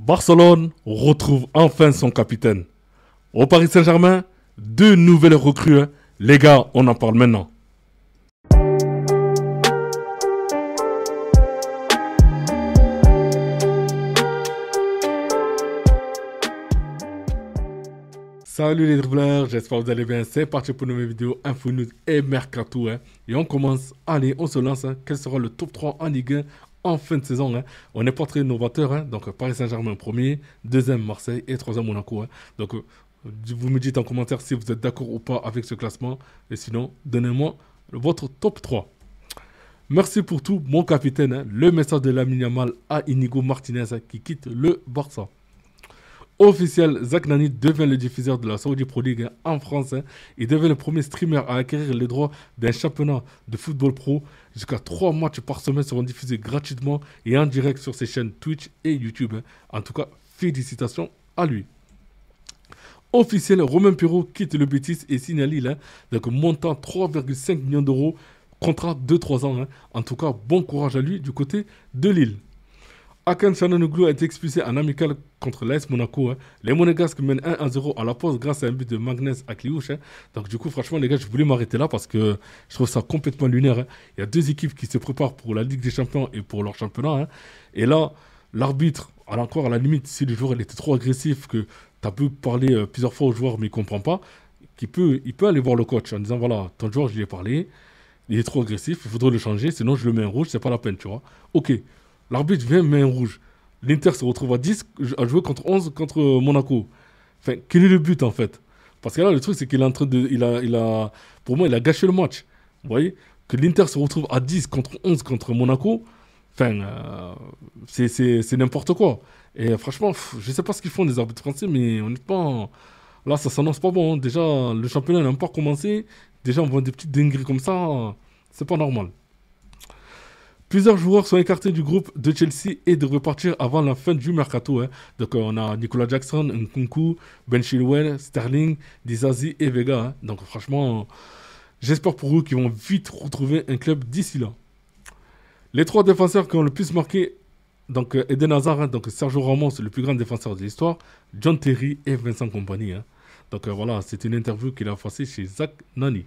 Barcelone retrouve enfin son capitaine. Au Paris Saint-Germain, deux nouvelles recrues. Les gars, on en parle maintenant. Salut les dribbleurs, j'espère que vous allez bien. C'est parti pour une nouvelle vidéo Info News et Mercato. Et on commence, allez, on se lance. Quel sera le top 3 en Ligue 1 en fin de saison? On n'est pas très novateur. Donc Paris Saint-Germain premier, deuxième Marseille et troisième Monaco. Donc vous me dites en commentaire si vous êtes d'accord ou pas avec ce classement. Et sinon, donnez-moi votre top 3. Merci pour tout, mon capitaine. Le message de Lamine Yamal à Inigo Martinez qui quitte le Barça. Officiel, Zak Nani devient le diffuseur de la Saudi Pro League en France. Il devient le premier streamer à acquérir les droits d'un championnat de football pro. Jusqu'à 3 matchs par semaine seront diffusés gratuitement et en direct sur ses chaînes Twitch et YouTube. En tout cas, félicitations à lui. Officiel, Romain Perraud quitte le Betis et signe à Lille. Donc montant 3,5 millions d'euros, contrat de 3 ans. En tout cas, bon courage à lui du côté de Lille. Hakan Çalhanoğlu a été expulsé en amical contre l'AS Monaco. Les Monégasques mènent 1-0 à la pause grâce à un but de Magnès Akliouche. Donc du coup, franchement, les gars, je voulais m'arrêter là parce que je trouve ça complètement lunaire. Il y a deux équipes qui se préparent pour la Ligue des Champions et pour leur championnat. Et là, l'arbitre, encore à la limite, si le joueur il était trop agressif, que tu as pu parler plusieurs fois au joueur mais il ne comprend pas, il peut aller voir le coach en disant, voilà, ton joueur, je lui ai parlé, il est trop agressif, il faudrait le changer, sinon je le mets en rouge, c'est pas la peine, tu vois. Ok. L'arbitre vient, met un rouge. L'Inter se retrouve à 10, à jouer contre 11 contre Monaco. Enfin, quel est le but en fait? Parce que là, le truc, c'est qu'il est en train de. Pour moi, il a gâché le match. Vous voyez? Que l'Inter se retrouve à 10 contre 11 contre Monaco. Enfin, c'est n'importe quoi. Et franchement, je ne sais pas ce qu'ils font les arbitres français, mais honnêtement, là, ça s'annonce pas bon. Déjà, le championnat n'a même pas commencé. Déjà, on voit des petites dingueries comme ça. C'est pas normal. Plusieurs joueurs sont écartés du groupe de Chelsea et devraient partir avant la fin du mercato. Donc on a Nicolas Jackson, Nkunku, Ben Chilwell, Sterling, Dizazi et Vega. Donc franchement, j'espère pour eux qu'ils vont vite retrouver un club d'ici là. Les trois défenseurs qui ont le plus marqué, donc Eden Hazard, donc Sergio Ramos, le plus grand défenseur de l'histoire, John Terry et Vincent Kompany. Donc voilà, c'est une interview qu'il a faite chez Zak Nani.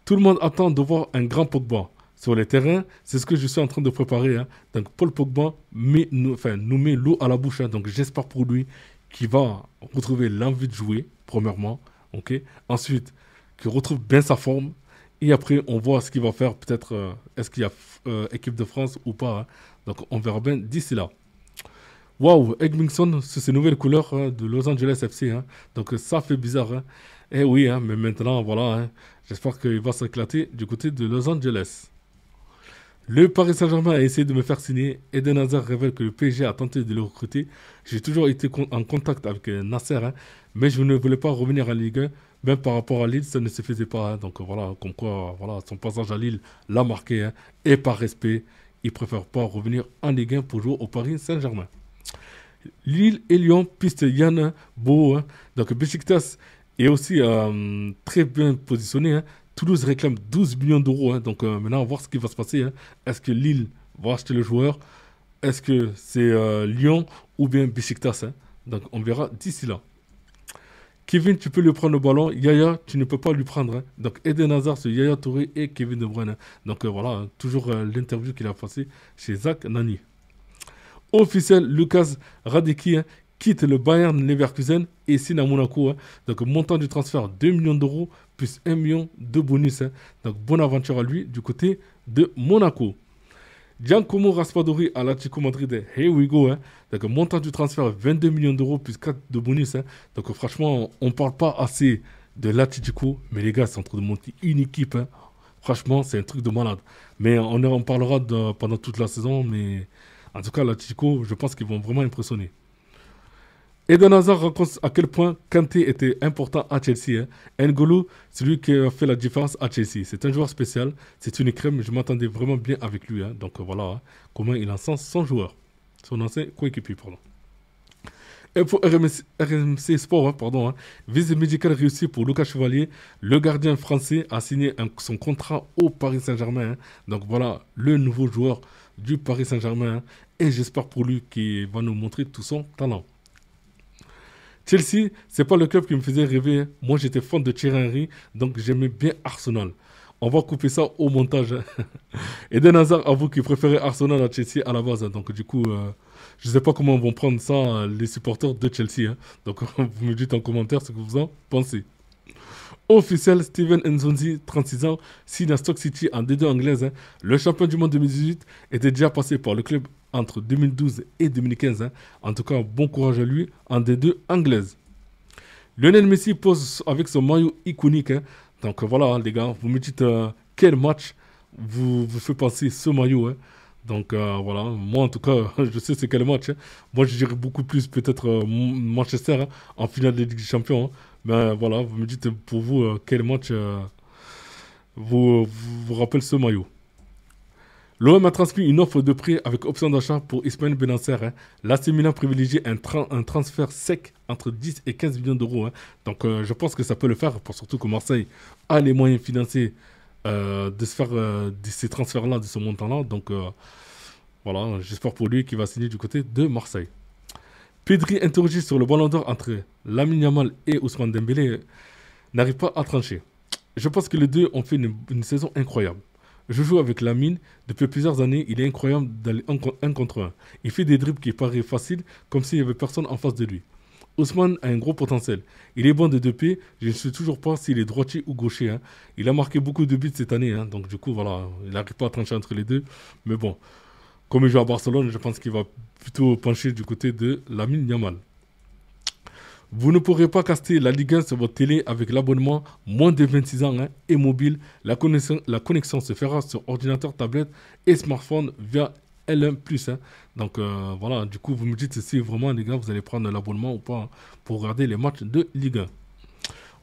Tout le monde attend de voir un grand Pogba sur les terrains, c'est ce que je suis en train de préparer. Donc Paul Pogba nous met l'eau à la bouche. Donc j'espère pour lui qu'il va retrouver l'envie de jouer, premièrement. Ensuite, qu'il retrouve bien sa forme. Et après, on voit ce qu'il va faire. Peut-être, est-ce qu'il y a équipe de France ou pas. Donc on verra bien d'ici là. Waouh, Edmingson, c'est ces nouvelles couleurs de Los Angeles FC. Donc ça fait bizarre. Eh oui, mais maintenant, voilà. J'espère qu'il va s'éclater du côté de Los Angeles. Le Paris Saint-Germain a essayé de me faire signer. Eden Hazard révèle que le PSG a tenté de le recruter. J'ai toujours été en contact avec Nasser, mais je ne voulais pas revenir en Ligue 1. Même par rapport à Lille, ça ne se faisait pas. Donc voilà, comme quoi voilà, son passage à Lille l'a marqué. Et par respect, il ne préfère pas revenir en Ligue 1 pour jouer au Paris Saint-Germain. Lille et Lyon pistent Yann Bo. Donc Besiktas est aussi très bien positionné. Toulouse réclame 12 millions d'euros. Donc maintenant, on va voir ce qui va se passer. Est-ce que Lille va acheter le joueur? Est-ce que c'est Lyon ou bien Besiktas? Donc on verra d'ici là. Kevin, tu peux lui prendre le ballon. Yaya, tu ne peux pas lui prendre. Donc Eden Hazard, c'est Yaya Touré et Kevin De Bruyne. Donc voilà, toujours l'interview qu'il a passée chez Zak Nani. Officiel, Lucas Radicki quitte le Bayern Leverkusen et signe à Monaco. Donc montant du transfert 2 millions d'euros plus 1 million de bonus. Donc bonne aventure à lui du côté de Monaco. Giacomo Raspadori à l'Atlético Madrid. Here we go. Donc montant du transfert 22 millions d'euros plus 4 de bonus. Donc franchement, on ne parle pas assez de l'Atlético, mais les gars, c'est en train de monter une équipe. Franchement, c'est un truc de malade. Mais on en parlera pendant toute la saison. Mais en tout cas, l'Atlético, je pense qu'ils vont vraiment impressionner. Eden Hazard raconte à quel point Kanté était important à Chelsea. N'Golo, c'est lui qui a fait la différence à Chelsea. C'est un joueur spécial, c'est une crème, je m'attendais vraiment bien avec lui. Donc voilà comment il encense son joueur, son ancien coéquipier. Et pour RMC Sport, visite médicale réussie pour Lucas Chevalier. Le gardien français a signé son contrat au Paris Saint-Germain. Donc voilà le nouveau joueur du Paris Saint-Germain. Hein, et j'espère pour lui qu'il va nous montrer tout son talent. Chelsea, c'est pas le club qui me faisait rêver. Moi, j'étais fan de Thierry Henry, donc j'aimais bien Arsenal. On va couper ça au montage. Hein. Eden Hazard avoue qu'il préférait Arsenal à Chelsea à la base. Hein. Donc, du coup, je ne sais pas comment vont prendre ça les supporters de Chelsea. Hein. Donc, vous me dites en commentaire ce que vous en pensez. Officiel, Steven Nzonzi, 36 ans, signe à Stoke City en D2 anglaise. Hein. Le champion du monde 2018 était déjà passé par le club entre 2012 et 2015. Hein. En tout cas, bon courage à lui en D2 anglaise. Lionel Messi pose avec son maillot iconique. Hein. Donc voilà, hein, les gars, vous me dites quel match vous fait penser ce maillot. Hein. Donc voilà, moi en tout cas, je sais c'est quel match. Hein. Moi je dirais beaucoup plus peut-être Manchester hein, en finale de Ligue des Champions. Hein. Mais voilà, vous me dites pour vous quel match vous rappelle ce maillot. L'OM a transmis une offre de prêt avec option d'achat pour Ismaël Benasser. Hein. L'AC Milan privilégie un transfert sec entre 10 et 15 millions d'euros. Hein. Donc je pense que ça peut le faire, surtout que Marseille a les moyens financiers de se faire de ces transferts-là, de ce montant-là. Donc voilà, j'espère pour lui qu'il va signer du côté de Marseille. Pedri, interrogé sur le ballon d'or entre Lamine Yamal et Ousmane Dembélé, n'arrive pas à trancher. Je pense que les deux ont fait une saison incroyable. Je joue avec Lamine depuis plusieurs années, il est incroyable d'aller un contre un. Il fait des dribbles qui paraissent faciles, comme s'il n'y avait personne en face de lui. Ousmane a un gros potentiel. Il est bon de 2 pieds, je ne sais toujours pas s'il est droitier ou gaucher. Hein. Il a marqué beaucoup de buts cette année, hein. Donc du coup, voilà, il n'arrive pas à trancher entre les deux. Mais bon, comme il joue à Barcelone, je pense qu'il va plutôt pencher du côté de Lamine Yamal. Vous ne pourrez pas caster la Ligue 1 sur votre télé avec l'abonnement moins de 26 ans hein, et mobile. La connexion se fera sur ordinateur, tablette et smartphone via L1+. Hein. Donc voilà, du coup, vous me dites si vraiment, les gars, vous allez prendre l'abonnement ou pas hein, pour regarder les matchs de Ligue 1.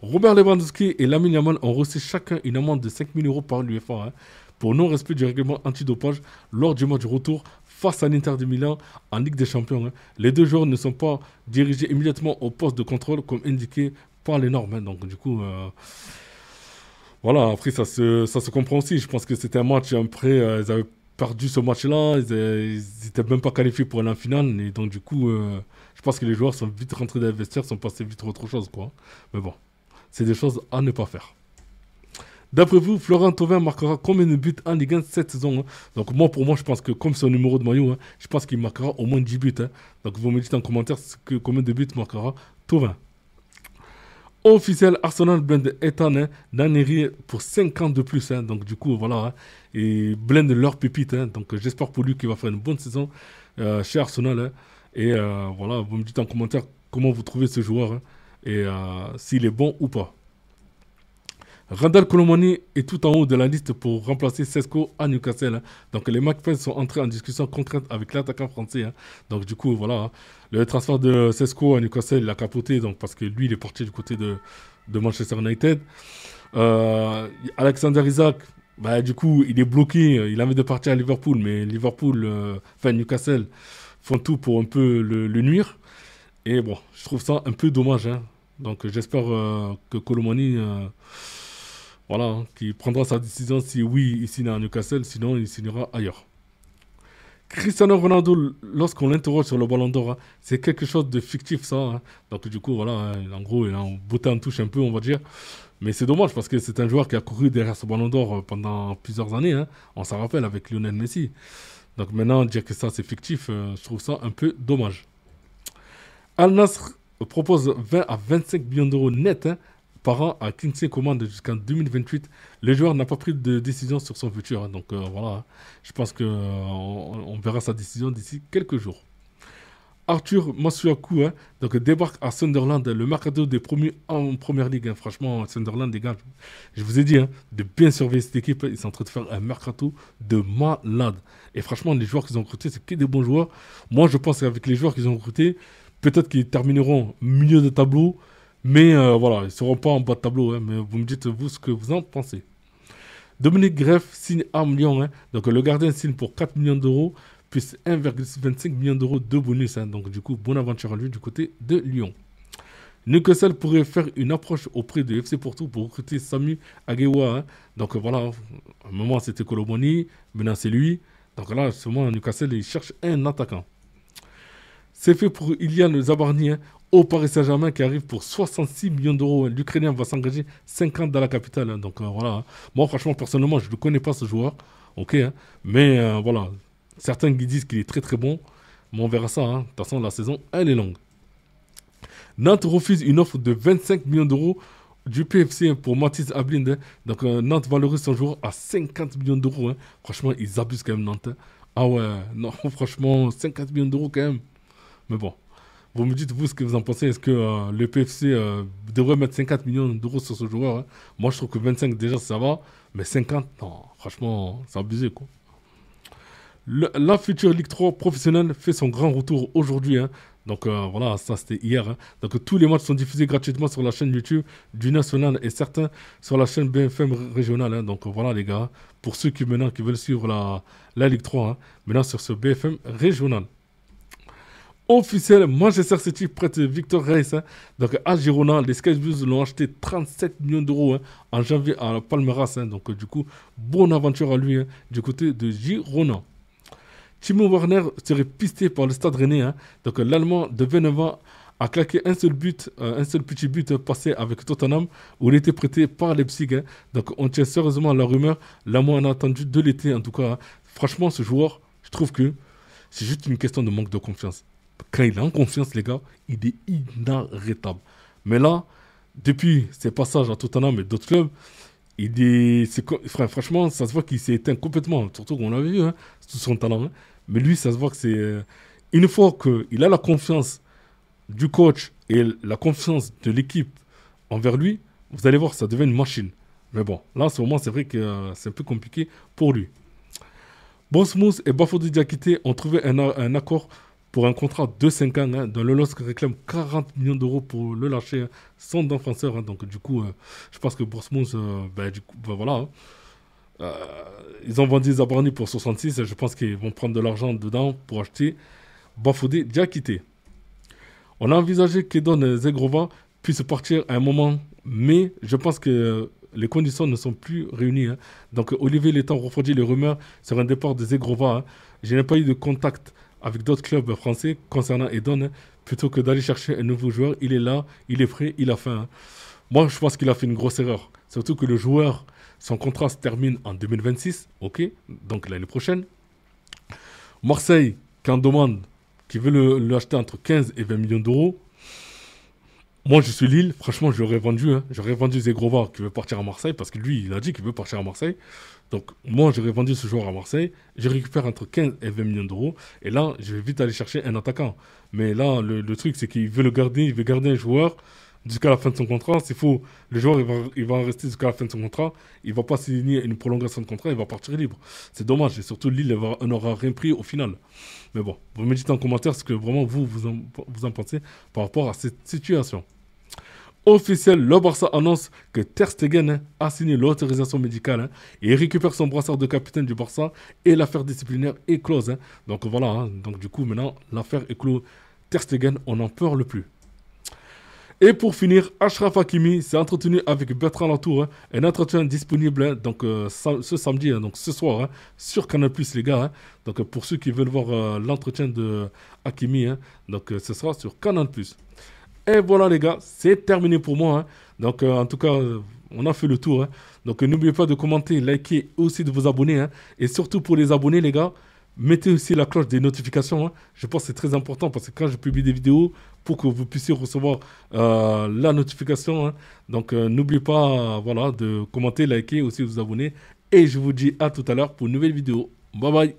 Robert Lewandowski et Lamine Yamal ont reçu chacun une amende de 5 000 euros par l'UEFA hein, pour non-respect du règlement antidopage lors du match retour face à l'Inter de Milan en Ligue des Champions. Hein. Les deux joueurs ne sont pas dirigés immédiatement au poste de contrôle comme indiqué par les normes. Hein. Donc du coup, voilà, après ça se comprend aussi. Je pense que c'était un match, après, ils avaient perdu ce match-là, ils n'étaient même pas qualifiés pour la finale. Et donc du coup, je pense que les joueurs sont vite rentrés dans les vestiaires, sont passés vite à autre chose. Quoi. Mais bon, c'est des choses à ne pas faire. D'après vous, Florent Thauvin marquera combien de buts en Ligue 1 cette saison hein. Donc moi, pour moi, je pense que comme c'est un numéro de maillot, hein, je pense qu'il marquera au moins 10 buts. Hein. Donc vous me dites en commentaire combien de buts marquera Thauvin. Officiel, Arsenal blinde Ethan hein, Nwaneri pour 5 ans de plus. Hein. Donc du coup, voilà. Hein, et blinde leur pépite. Hein. Donc j'espère pour lui qu'il va faire une bonne saison chez Arsenal. Hein. Et voilà, vous me dites en commentaire comment vous trouvez ce joueur. Hein, et s'il est bon ou pas. Randal Colomani est tout en haut de la liste pour remplacer Sesco à Newcastle. Hein. Donc les Magpies sont entrés en discussion concrète avec l'attaquant français. Hein. Donc du coup, voilà. Hein. Le transfert de Sesco à Newcastle, il a capoté donc, parce que lui, il est parti du côté de Manchester United. Alexander Isak, bah, du coup, il est bloqué. Il avait de partir à Liverpool, mais Newcastle font tout pour un peu le nuire. Et bon, je trouve ça un peu dommage. Hein. Donc j'espère que Colomani... voilà, hein, qui prendra sa décision si oui, il signe à Newcastle, sinon il signera ailleurs. Cristiano Ronaldo, lorsqu'on l'interroge sur le ballon d'or, hein, c'est quelque chose de fictif ça. Hein. Donc du coup, voilà, hein, en gros, il a botté en touche un peu, on va dire. Mais c'est dommage parce que c'est un joueur qui a couru derrière ce ballon d'or pendant plusieurs années. Hein. On s'en rappelle avec Lionel Messi. Donc maintenant, dire que ça c'est fictif, je trouve ça un peu dommage. Al Nassr propose 20 à 25 millions d'euros net hein, par an à Kingsley Coman jusqu'en 2028. Le joueur n'a pas pris de décision sur son futur. Hein, donc voilà, je pense qu'on on verra sa décision d'ici quelques jours. Arthur Masuaku hein, donc, débarque à Sunderland, le mercato des promus en première ligue. Hein. Franchement, Sunderland, les gars, je vous ai dit hein, de bien surveiller cette équipe. Ils sont en train de faire un mercato de malade. Et franchement, les joueurs qu'ils ont recrutés, c'est que des bons joueurs. Moi, je pense qu'avec les joueurs qu'ils ont recrutés, peut-être qu'ils termineront milieu de tableau. Mais voilà, ils ne seront pas en bas de tableau. Hein, mais vous me dites, vous, ce que vous en pensez. Dominique Greff signe à Lyon. Hein, donc le gardien signe pour 4 millions d'euros, plus 1,25 million d'euros de bonus. Hein, donc du coup, bonne aventure à lui du côté de Lyon. Newcastle pourrait faire une approche auprès de FC Porto pour recruter Sami Aguewa. Hein. Donc voilà, à un moment c'était Colomoni, maintenant c'est lui. Donc là, sûrement, Newcastle, il cherche un attaquant. C'est fait pour Ilian Zabarny, hein, au Paris Saint-Germain qui arrive pour 66 millions d'euros. L'Ukrainien va s'engager 50 dans la capitale. Hein. Donc voilà. Hein. Moi, franchement, personnellement, je ne connais pas ce joueur. Ok. Hein. Mais voilà. Certains qui disent qu'il est très très bon. Mais on verra ça. Hein. De toute façon, la saison, elle est longue. Nantes refuse une offre de 25 millions d'euros du PFC pour Mathis Ablind. Hein. Donc Nantes valorise son joueur à 50 millions d'euros. Hein. Franchement, ils abusent quand même Nantes. Hein. Ah ouais, non, franchement, 50 millions d'euros quand même. Mais bon, vous me dites, vous, ce que vous en pensez. Est-ce que le PFC devrait mettre 50 millions d'euros sur ce joueur? Hein? Moi, je trouve que 25, déjà, ça va. Mais 50, non, franchement, c'est abusé, quoi. La future Ligue 3 professionnelle fait son grand retour aujourd'hui. Hein. Donc voilà, ça c'était hier. Hein. Donc tous les matchs sont diffusés gratuitement sur la chaîne YouTube du National et certains sur la chaîne BFM régionale. Hein. Donc voilà les gars, pour ceux qui maintenant qui veulent suivre la Ligue 3, hein, maintenant sur ce BFM régional. Officiel, Manchester City prête Victor Reis. Hein. Donc à Girona, les Sky Blues l'ont acheté 37 millions d'euros hein, en janvier à Palmeiras. Hein. Donc du coup, bonne aventure à lui hein, du côté de Girona. Timo Werner serait pisté par le Stade Rennais. Hein. Donc l'Allemand de 29 ans a claqué un seul but, un seul petit but passé avec Tottenham où il était prêté par Leipzig. Hein. Donc on tient sérieusement à la rumeur, la moins attendue de l'été en tout cas. Hein. Franchement, ce joueur, je trouve que c'est juste une question de manque de confiance. Quand il est en confiance, les gars, il est inarrêtable. Mais là, depuis ses passages à Tottenham et d'autres clubs, franchement, ça se voit qu'il s'est éteint complètement. Surtout qu'on l'a vu, hein, tout son talent. Hein. Mais lui, ça se voit que c'est... une fois qu'il a la confiance du coach et la confiance de l'équipe envers lui, vous allez voir, ça devient une machine. Mais bon, là, en ce moment, c'est vrai que c'est un peu compliqué pour lui. Bosmous et Bafodou Diakité ont trouvé un accord pour un contrat de 5 ans, hein, dont le LOSC réclame 40 millions d'euros pour le lâcher, hein, sans défenseur. Hein, donc du coup, je pense que Bosmous, voilà. Hein, ils ont vendu Zabarni pour 66 et je pense qu'ils vont prendre de l'argent dedans pour acheter Bafodé Diakité. On a envisagé qu'Edon Zegrova puisse partir à un moment, mais je pense que les conditions ne sont plus réunies. Hein. Donc Olivier Létang refroidit les rumeurs sur un départ de Zegrova. Hein. Je n'ai pas eu de contact avec d'autres clubs français concernant Edon. Hein. Plutôt que d'aller chercher un nouveau joueur, il est là, il est prêt, il a faim. Hein. Moi, je pense qu'il a fait une grosse erreur. Surtout que le joueur, son contrat se termine en 2026, ok, donc l'année prochaine. Marseille, qui en demande, qui veut l'acheter entre 15 et 20 millions d'euros. Moi, je suis Lille. Franchement, j'aurais vendu. Hein. J'aurais vendu Zegrova qui veut partir à Marseille parce que lui, il a dit qu'il veut partir à Marseille. Donc, moi, j'aurais vendu ce joueur à Marseille. Je récupère entre 15 et 20 millions d'euros. Et là, je vais vite aller chercher un attaquant. Mais là, le truc, c'est qu'il veut le garder. Il veut garder un joueur jusqu'à la fin de son contrat. S'il faut, le joueur, il va rester jusqu'à la fin de son contrat. Il ne va pas signer une prolongation de contrat. Il va partir libre. C'est dommage. Et surtout, Lille n'aura rien pris au final. Mais bon, vous me dites en commentaire ce que vraiment vous en pensez par rapport à cette situation. Officiel, le Barça annonce que Ter Stegen hein, a signé l'autorisation médicale hein, et récupère son brassard de capitaine du Barça et l'affaire disciplinaire est close. Hein. Donc voilà, hein, donc du coup maintenant l'affaire est close. Ter Stegen, on n'en parle plus. Et pour finir, Achraf Hakimi s'est entretenu avec Bertrand Latour. Hein, un entretien disponible hein, donc, ce samedi, hein, donc ce soir, hein, sur Canal+, les gars. Hein, donc pour ceux qui veulent voir l'entretien de Hakimi, hein, donc ce sera sur Canal+. Et voilà les gars, c'est terminé pour moi. Hein. Donc en tout cas, on a fait le tour. Hein. Donc n'oubliez pas de commenter, liker, aussi de vous abonner. Hein. Et surtout pour les abonnés les gars, mettez aussi la cloche des notifications. Hein. Je pense que c'est très important parce que quand je publie des vidéos, pour que vous puissiez recevoir la notification. Hein. Donc n'oubliez pas voilà, de commenter, liker, aussi vous abonner. Et je vous dis à tout à l'heure pour une nouvelle vidéo. Bye bye.